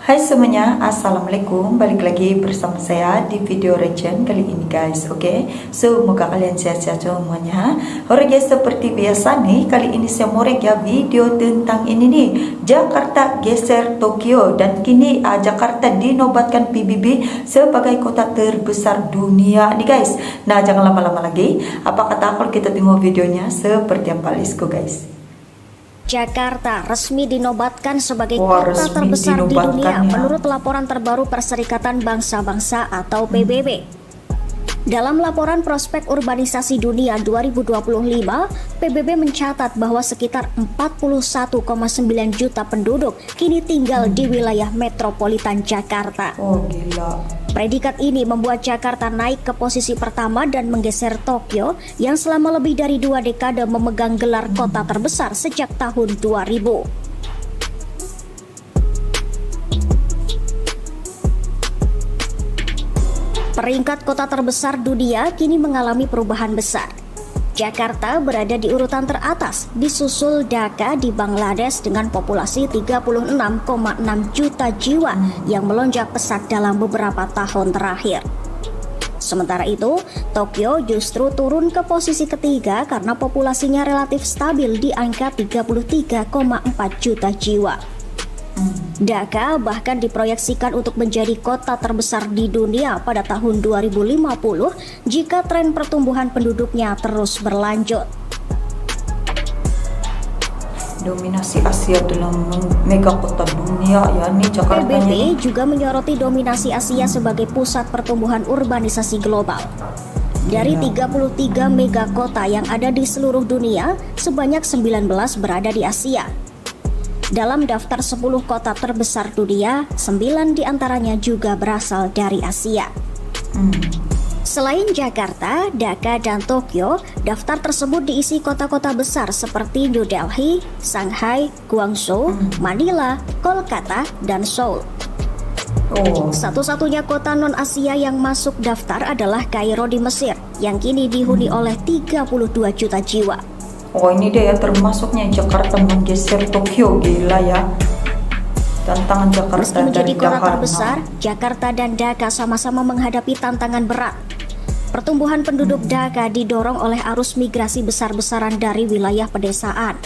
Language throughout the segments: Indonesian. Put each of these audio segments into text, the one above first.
Hai semuanya, assalamualaikum. Balik lagi bersama saya di video reaction kali ini guys. Oke, semoga kalian sehat-sehat semuanya. Oke guys, seperti biasa nih, kali ini saya mau react video tentang ini nih, Jakarta geser Tokyo. Dan kini Jakarta dinobatkan PBB sebagai kota terbesar dunia nih guys. Nah, jangan lama-lama lagi. Apa kata kalau kita tengok videonya seperti apa? Let's go guys. Jakarta resmi dinobatkan sebagai kota terbesar di dunia menurut laporan terbaru Perserikatan Bangsa-Bangsa atau PBB. Dalam laporan Prospek Urbanisasi Dunia 2025, PBB mencatat bahwa sekitar 41,9 juta penduduk kini tinggal di wilayah metropolitan Jakarta. Oh gila. Predikat ini membuat Jakarta naik ke posisi pertama dan menggeser Tokyo yang selama lebih dari 2 dekade memegang gelar kota terbesar sejak tahun 2000. Peringkat kota terbesar dunia kini mengalami perubahan besar. Jakarta berada di urutan teratas, disusul Dhaka di Bangladesh dengan populasi 36,6 juta jiwa yang melonjak pesat dalam beberapa tahun terakhir. Sementara itu, Tokyo justru turun ke posisi ketiga karena populasinya relatif stabil di angka 33,4 juta jiwa. Dhaka bahkan diproyeksikan untuk menjadi kota terbesar di dunia pada tahun 2050 jika tren pertumbuhan penduduknya terus berlanjut. Dominasi Asia dalam mega kota dunia, yakni Jakarta. PBB juga menyoroti dominasi Asia sebagai pusat pertumbuhan urbanisasi global. Dari 33 mega kota yang ada di seluruh dunia, sebanyak 19 berada di Asia. Dalam daftar 10 kota terbesar dunia, 9 diantaranya juga berasal dari Asia. Selain Jakarta, Dhaka, dan Tokyo, daftar tersebut diisi kota-kota besar seperti New Delhi, Shanghai, Guangzhou, Manila, Kolkata, dan Seoul. Satu-satunya kota non-Asia yang masuk daftar adalah Kairo di Mesir, yang kini dihuni oleh 32 juta jiwa. Oh ini dia ya, termasuknya Jakarta menggeser Tokyo, gila ya. Tantangan Jakarta. Meski menjadi kota terbesar, Jakarta dan Dhaka sama-sama menghadapi tantangan berat. Pertumbuhan penduduk Dhaka didorong oleh arus migrasi besar-besaran dari wilayah pedesaan.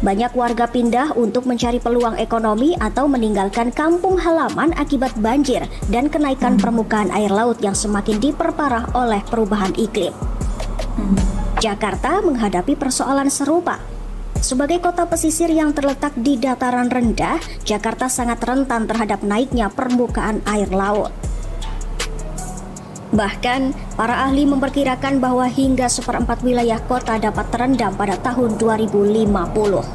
Banyak warga pindah untuk mencari peluang ekonomi atau meninggalkan kampung halaman akibat banjir dan kenaikan permukaan air laut yang semakin diperparah oleh perubahan iklim. Jakarta menghadapi persoalan serupa. Sebagai kota pesisir yang terletak di dataran rendah, Jakarta sangat rentan terhadap naiknya permukaan air laut. Bahkan, para ahli memperkirakan bahwa hingga 1/4 wilayah kota dapat terendam pada tahun 2050.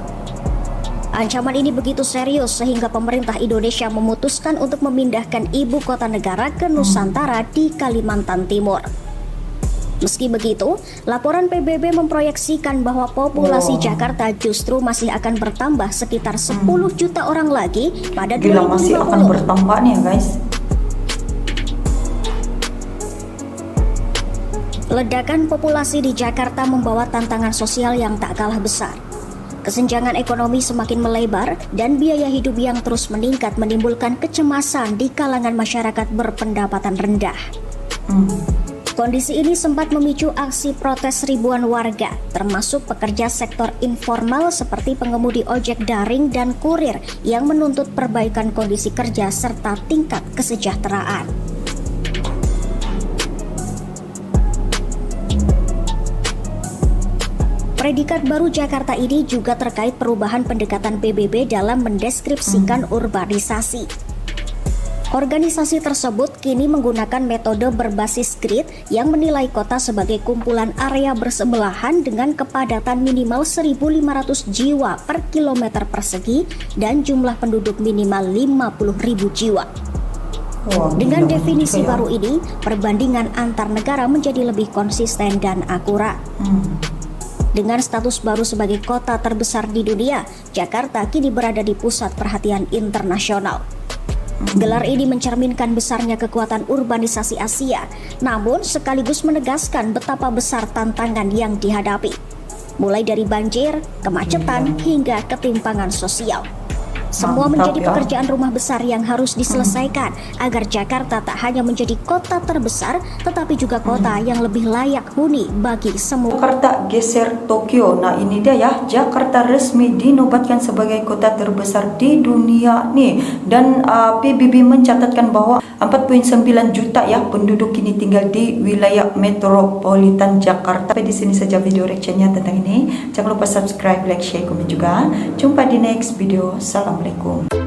Ancaman ini begitu serius sehingga pemerintah Indonesia memutuskan untuk memindahkan ibu kota negara ke Nusantara di Kalimantan Timur. Meski begitu, laporan PBB memproyeksikan bahwa populasi Jakarta justru masih akan bertambah sekitar 10 juta orang lagi pada 2050. Masih akan bertambah nih ya guys. Ledakan populasi di Jakarta membawa tantangan sosial yang tak kalah besar. Kesenjangan ekonomi semakin melebar dan biaya hidup yang terus meningkat menimbulkan kecemasan di kalangan masyarakat berpendapatan rendah. Kondisi ini sempat memicu aksi protes ribuan warga, termasuk pekerja sektor informal seperti pengemudi ojek daring dan kurir yang menuntut perbaikan kondisi kerja serta tingkat kesejahteraan. Predikat baru Jakarta ini juga terkait perubahan pendekatan PBB dalam mendeskripsikan urbanisasi. Organisasi tersebut kini menggunakan metode berbasis grid yang menilai kota sebagai kumpulan area bersebelahan dengan kepadatan minimal 1.500 jiwa per kilometer persegi dan jumlah penduduk minimal 50.000 jiwa. Dengan definisi baru ini, perbandingan antar negara menjadi lebih konsisten dan akurat. Dengan status baru sebagai kota terbesar di dunia, Jakarta kini berada di pusat perhatian internasional. Gelar ini mencerminkan besarnya kekuatan urbanisasi Asia, namun sekaligus menegaskan betapa besar tantangan yang dihadapi, mulai dari banjir, kemacetan, hingga ketimpangan sosial. Semua Mantap, menjadi ya. pekerjaan rumah besar yang harus diselesaikan agar Jakarta tak hanya menjadi kota terbesar, tetapi juga kota yang lebih layak huni bagi semua. Jakarta geser Tokyo. Nah ini dia ya, Jakarta resmi dinobatkan sebagai kota terbesar di dunia nih. Dan PBB mencatatkan bahwa 4,9 juta ya penduduk kini tinggal di wilayah metropolitan Jakarta. Sampai di sini saja video reactionnya tentang ini. Jangan lupa subscribe, like, share, komen juga. Jumpa di next video. Assalamualaikum.